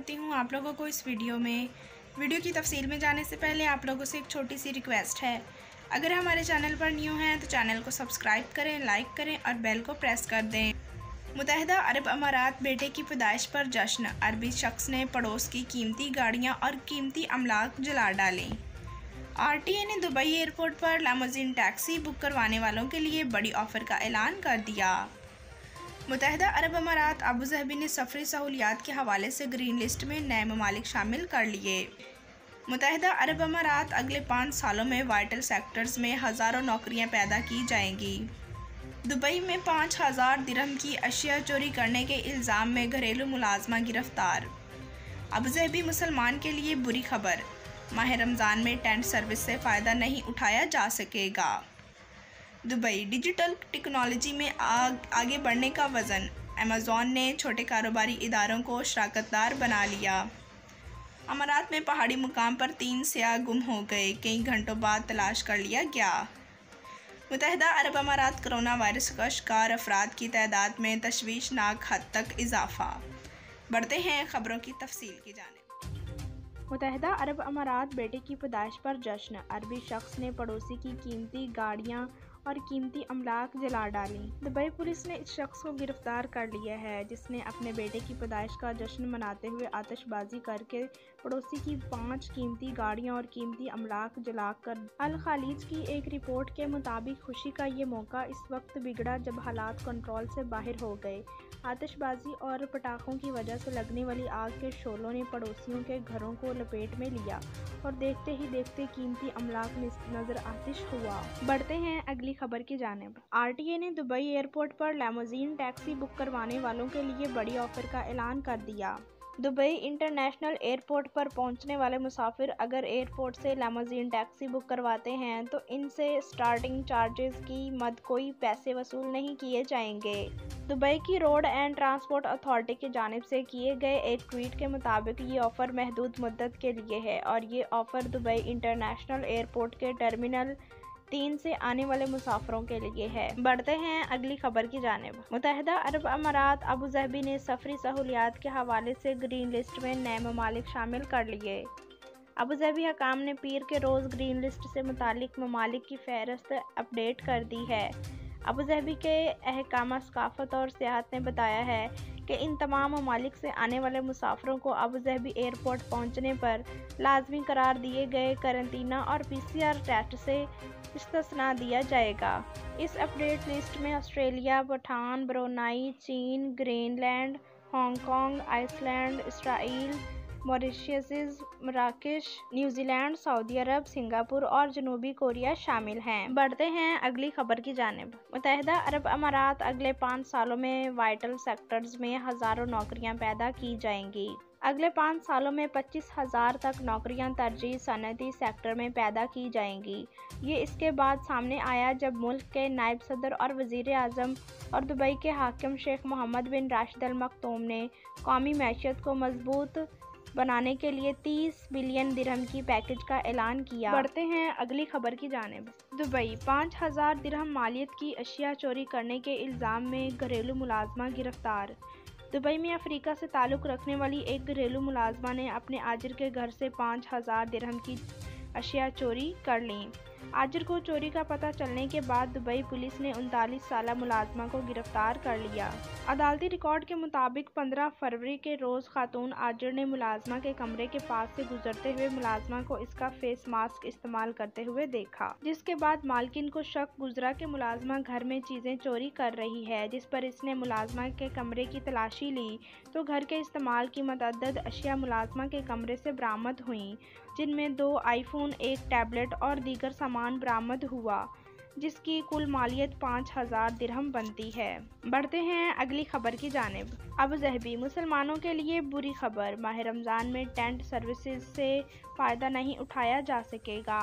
करती हूँ आप लोगों को इस वीडियो की तफसील में जाने से पहले आप लोगों से एक छोटी सी रिक्वेस्ट है। अगर हमारे चैनल पर न्यू हैं तो चैनल को सब्सक्राइब करें, लाइक करें और बेल को प्रेस कर दें। मुत्तहिदा अरब अमारात बेटे की पैदाइश पर जश्न, अरबी शख्स ने पड़ोस की कीमती गाड़ियाँ और कीमती अमलाक जला डालें। RTA ने दुबई एयरपोर्ट पर लामोजीन टैक्सी बुक करवाने वालों के लिए बड़ी ऑफ़र का ऐलान कर दिया। मुत्तहिदा अरब अमारात अबूज़हबी ने सफरी सहूलियात के हवाले से ग्रीन लिस्ट में नए ममालिक शामिल कर लिए। मुत्तहिदा अरब अमारात अगले 5 सालों में वाइटल सेक्टर्स में हज़ारों नौकरियां पैदा की जाएंगी। दुबई में 5000 दिरहम की अशिया चोरी करने के इल्ज़ाम में घरेलू मुलाजमा गिरफ्तार। अबूज़हबी मुसलमान के लिए बुरी खबर, माह रमज़ान में टेंट सर्विस से फ़ायदा नहीं उठाया जा सकेगा। दुबई डिजिटल टेक्नोलॉजी में आगे बढ़ने का वज़न, अमेज़ॉन ने छोटे कारोबारी इदारों को शराकतदार बना लिया। अमारात में पहाड़ी मुकाम पर 3 सियाह गुम हो गए, कई घंटों बाद तलाश कर लिया गया। मुत्तहिदा अरब अमारात कोरोना वायरस का शिकार अफराद की तादाद में तशवीशनाक हद तक इजाफा। बढ़ते हैं खबरों की तफसील की जानिब। मुत्तहिदा अरब अमारात बेटे की पैदाइश पर जश्न, अरबी शख्स ने पड़ोसी की कीमती गाड़ियां और कीमती अमलाक जला डाली। दुबई पुलिस ने इस शख्स को गिरफ्तार कर लिया है जिसने अपने बेटे की पैदाइश का जश्न मनाते हुए आतिशबाजी करके पड़ोसी की 5 कीमती गाड़ियां और कीमती अमलाक जलाकर। अल खालिज की एक रिपोर्ट के मुताबिक खुशी का ये मौका इस वक्त बिगड़ा जब हालात कंट्रोल से बाहर हो गए। आतिशबाजी और पटाखों की वजह से लगने वाली आग के शोलों ने पड़ोसियों के घरों को लपेट में लिया और देखते ही देखते कीमती अमलाक नजर आतिश हुआ। बढ़ते हैं अगली खबर की जानिब। RTA ने दुबई एयरपोर्ट पर लामोजीन टैक्सी बुक करवाने वालों के लिए बड़ी ऑफर का ऐलान कर दिया। दुबई इंटरनेशनल एयरपोर्ट पर पहुंचने वाले मुसाफिर अगर एयरपोर्ट से लामोजीन टैक्सी बुक करवाते हैं तो इनसे स्टार्टिंग चार्जेस की मद कोई पैसे वसूल नहीं किए जाएंगे। दुबई की रोड एंड ट्रांसपोर्ट अथॉरिटी की जानिब से किए गए एक ट्वीट के मुताबिक ये ऑफ़र महदूद मुद्दत के लिए है और ये ऑफ़र दुबई इंटरनेशनल एयरपोर्ट के टर्मिनल 3 से आने वाले मुसाफिरों के लिए है। बढ़ते हैं अगली खबर की जानिब। मुत्तहिदा अरब अमारात अबूज़हबी ने सफरी सहूलियात के हवाले से ग्रीन लिस्ट में नए ममालिक शामिल कर लिए। अबूज़हबी हकाम ने पीर के रोज़ ग्रीन लिस्ट से मुतालिक ममालिक की फहरिस्त अपडेट कर दी है। अबूज़हबी के अहकाम सकाफ़त और सियाहत ने बताया है कि इन तमाम ममालिक से आने वाले मुसाफिरों को अबूज़हबी एयरपोर्ट पहुंचने पर लाजमी करार दिए गए करंतना और PCR टेस्ट से इस्तिस्ना दिया जाएगा। इस अपडेट लिस्ट में ऑस्ट्रेलिया, भूटान, ब्रुनेई, चीन, Greenland, Hong Kong, Iceland, Israel, Mauritius, मराकश, न्यूजीलैंड, सऊदी अरब, सिंगापुर और जनूबी कोरिया शामिल हैं। बढ़ते हैं अगली खबर की जानिब। मुत्तहिदा अरब अमारात अगले 5 सालों में वाइटल सेक्टर्स में हज़ारों नौकरियां पैदा की जाएंगी। अगले 5 सालों में 25,000 तक नौकरियां तरजीह सनअती सेक्टर में पैदा की जाएंगी। ये इसके बाद सामने आया जब मुल्क के नायब सदर और वज़ीर आज़म और दुबई के हाकिम शेख मोहम्मद बिन राशिद अल मखतूम ने कौमी मैशियत को मजबूत बनाने के लिए 30 बिलियन दिरहम की पैकेज का ऐलान किया। बढ़ते हैं अगली खबर की जानिब। दुबई 5000 दिरहम मालियत की अशिया चोरी करने के इल्ज़ाम में घरेलू मुलाजमा गिरफ्तार। दुबई में अफ्रीका से ताल्लुक़ रखने वाली एक घरेलू मुलाजमा ने अपने आजिर के घर से 5000 दिरहम की अशिया चोरी कर लीं। आजिर को चोरी का पता चलने के बाद दुबई पुलिस ने 39 साला मुलाजमा को गिरफ्तार कर लिया। अदालती रिकॉर्ड के मुताबिक 15 फरवरी के रोज़ खातून आजिर ने मुलाजमा के कमरे के पास से गुजरते हुए मुलाजमा को इसका फेस मास्क इस्तेमाल करते हुए देखा, जिसके बाद मालकिन को शक गुजरा कि मुलाजमा घर में चीज़ें चोरी कर रही है, जिस पर इसने मुलाजमा के कमरे की तलाशी ली तो घर के इस्तेमाल की मतअद्दद अशिया मुलाजमा के कमरे से बरामद हुई, जिनमें 2 आईफोन, 1 टैबलेट और दीगर सामान बरामद हुआ, जिसकी कुल मालियत 5000 दिरहम बनती है। बढ़ते हैं अगली खबर की जानिब। अबूज़हबी मुसलमानों के लिए बुरी खबर, माह रमज़ान में टेंट सर्विसेज से फ़ायदा नहीं उठाया जा सकेगा।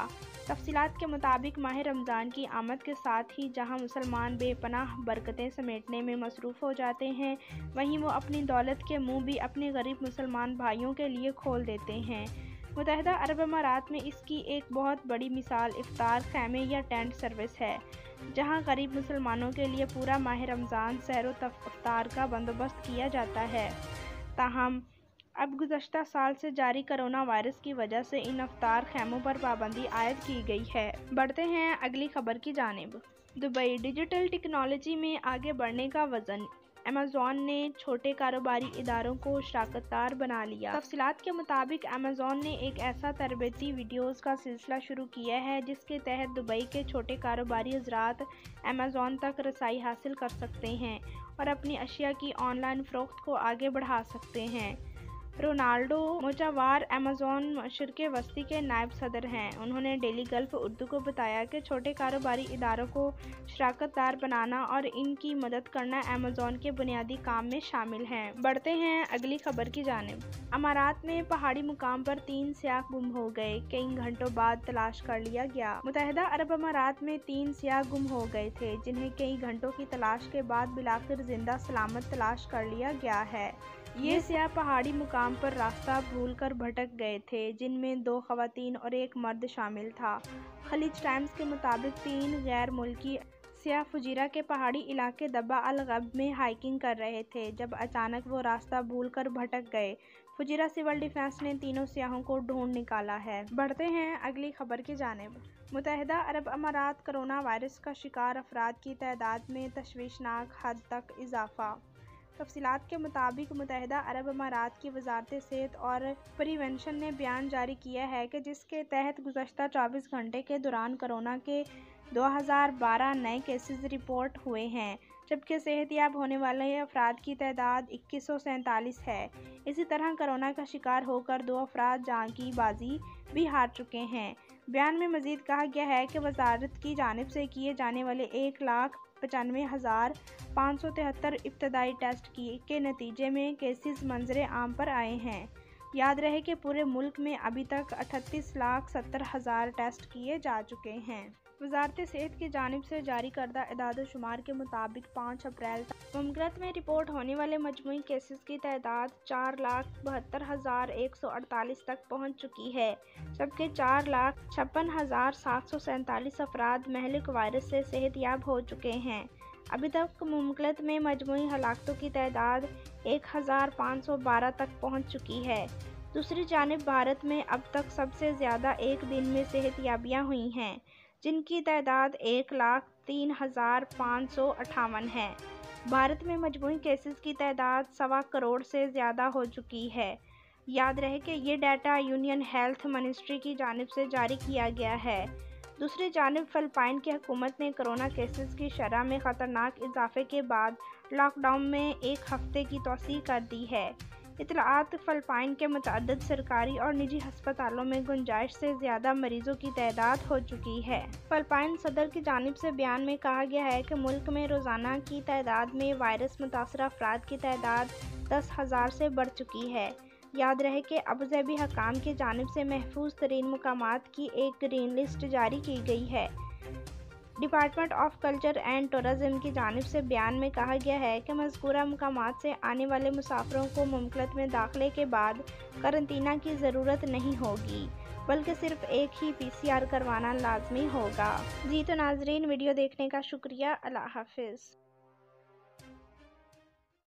तफसीलात के मुताबिक माह रमज़ान की आमद के साथ ही जहां मुसलमान बेपनाह बरकतें समेटने में मसरूफ़ हो जाते हैं, वहीं वो अपनी दौलत के मुँह भी अपने गरीब मुसलमान भाइयों के लिए खोल देते हैं। मुत्तहिदा अरब अमारात में इसकी एक बहुत बड़ी मिसाल इफ्तार खैमे या टेंट सर्विस है, जहां गरीब मुसलमानों के लिए पूरा माह रमज़ान सहर व इफ्तार का बंदोबस्त किया जाता है। ताहम अब गुज़श्ता साल से जारी कोरोना वायरस की वजह से इन अफ्तार खैमों पर पाबंदी आयद की गई है। बढ़ते हैं अगली खबर की जानिब। दुबई डिजिटल टेक्नोलॉजी में आगे बढ़ने का वज़न, अमेज़ॉन ने छोटे कारोबारी इदारों को शराकतदार बना लिया। तफसीलात के मुताबिक अमेज़ॉन ने एक ऐसा तरबती वीडियोज़ का सिलसिला शुरू किया है जिसके तहत दुबई के छोटे कारोबारी हज़रात अमेज़ॉन तक रसाई हासिल कर सकते हैं और अपनी अशिया की ऑनलाइन फ़रोख्त को आगे बढ़ा सकते हैं। रोनाल्डो मोजावार अमेज़ॉन मशरिक़ वस्ती के नायब सदर हैं। उन्होंने डेली गल्फ उर्दू को बताया कि छोटे कारोबारी इदारों को शराकतदार बनाना और इनकी मदद करना अमेज़ॉन के बुनियादी काम में शामिल हैं। बढ़ते हैं अगली खबर की जानिब। अमारात में पहाड़ी मुकाम पर 3 सियाह गुम हो गए, कई घंटों बाद तलाश कर लिया गया। मुत्तहिदा अरब अमारात में 3 सियाह गुम हो गए थे जिन्हें कई घंटों की तलाश के बाद बिलाखिर जिंदा सलामत तलाश कर लिया गया है। ये सियाह पहाड़ी मुकाम पर रास्ता भूलकर भटक गए थे, जिनमें 2 खवातीन और 1 मर्द शामिल था। खलीज टाइम्स के मुताबिक 3 गैर मुल्की सियाह फुजीरा के पहाड़ी इलाके दब्बा अल गब में हाइकिंग कर रहे थे जब अचानक वो रास्ता भूलकर भटक गए। फुजीरा सिविल डिफेंस ने तीनों सियाहों को ढूंढ निकाला है। बढ़ते हैं अगली खबर की जानिब। मुत्तहिदा अरब अमारात कोरोना वायरस का शिकार अफराद की तादाद में तशवीशनाक हद तक इजाफा। तफसीलात के मुताबिक मुत्तहिदा अरब अमारात की वजारत सेहत और प्रिवेंशन ने बयान जारी किया है कि जिसके तहत गुज़श्ता 24 घंटे के दौरान कोरोना के 2012 नए केसेस रिपोर्ट हुए हैं, जबकि सेहतयाब होने वाले अफराद की तादाद 2147 है। इसी तरह कोरोना का शिकार होकर 2 अफराद जान की बाजी भी हार चुके हैं। बयान में मज़ीद कहा गया है कि वजारत की जानिब से किए जाने वाले 1,95,573 इब्तदाई टेस्ट के नतीजे में केसेस मंजरे आम पर आए हैं। याद रहे कि पूरे मुल्क में अभी तक 38,70,000 टेस्ट किए जा चुके हैं। वजारत सेहत की जानिब से जारी करदा इदाद-ओ-शुमार के मुताबिक 5 अप्रैल तक मुमकिनत में रिपोर्ट होने वाले मजमूई केसेस की तादाद 4,72,148 तक पहुँच चुकी है, जबकि 4,56,747 अफराद महलिक वायरस से सेहतयाब हो चुके हैं। अभी तक मुमकिनत में मजमूई हलाकतों की तादाद 1,512 तक पहुँच चुकी है। दूसरी जानिब भारत में अब तक सबसे ज़्यादा एक दिन में सेहतयाबियाँ हुई हैं, जिनकी तादाद 1,03,558 है। भारत में मजमूई केसेस की तादाद 1.25 करोड़ से ज़्यादा हो चुकी है। याद रहे कि ये डाटा यूनियन हेल्थ मिनिस्ट्री की जानिब से जारी किया गया है। दूसरी जानिब फ़िलिपाइन की हुकूमत ने कोरोना केसेस की शरह में ख़तरनाक इजाफे के बाद लॉकडाउन में 1 हफ्ते की तौसीह कर दी है। इत्तलाआत फ़िलिपाइन के मुतअद्दिद सरकारी और निजी हस्पतालों में गुंजाइश से ज़्यादा मरीज़ों की तादाद हो चुकी है। फ़िलिपाइन सदर की जानिब से बयान में कहा गया है कि मुल्क में रोज़ाना की तादाद में वायरस मुतासरा अफराद की तादाद 10,000 से बढ़ चुकी है। याद रहे कि अबूज़ाबी हकाम की जानिब से महफूज तरीन मुकामात की एक ग्रीन लिस्ट जारी की गई है। Department of culture and tourism की जानिब से बयान में कहा गया है कि मज़कूरा मुकामात से आने वाले मुसाफिरों को मुमकिनत में दाखिले के बाद करंतना की ज़रूरत नहीं होगी, बल्कि सिर्फ एक ही PCR करवाना लाजमी होगा। जी तो नाजरीन, वीडियो देखने का शुक्रिया। अल्लाह हाफिज़।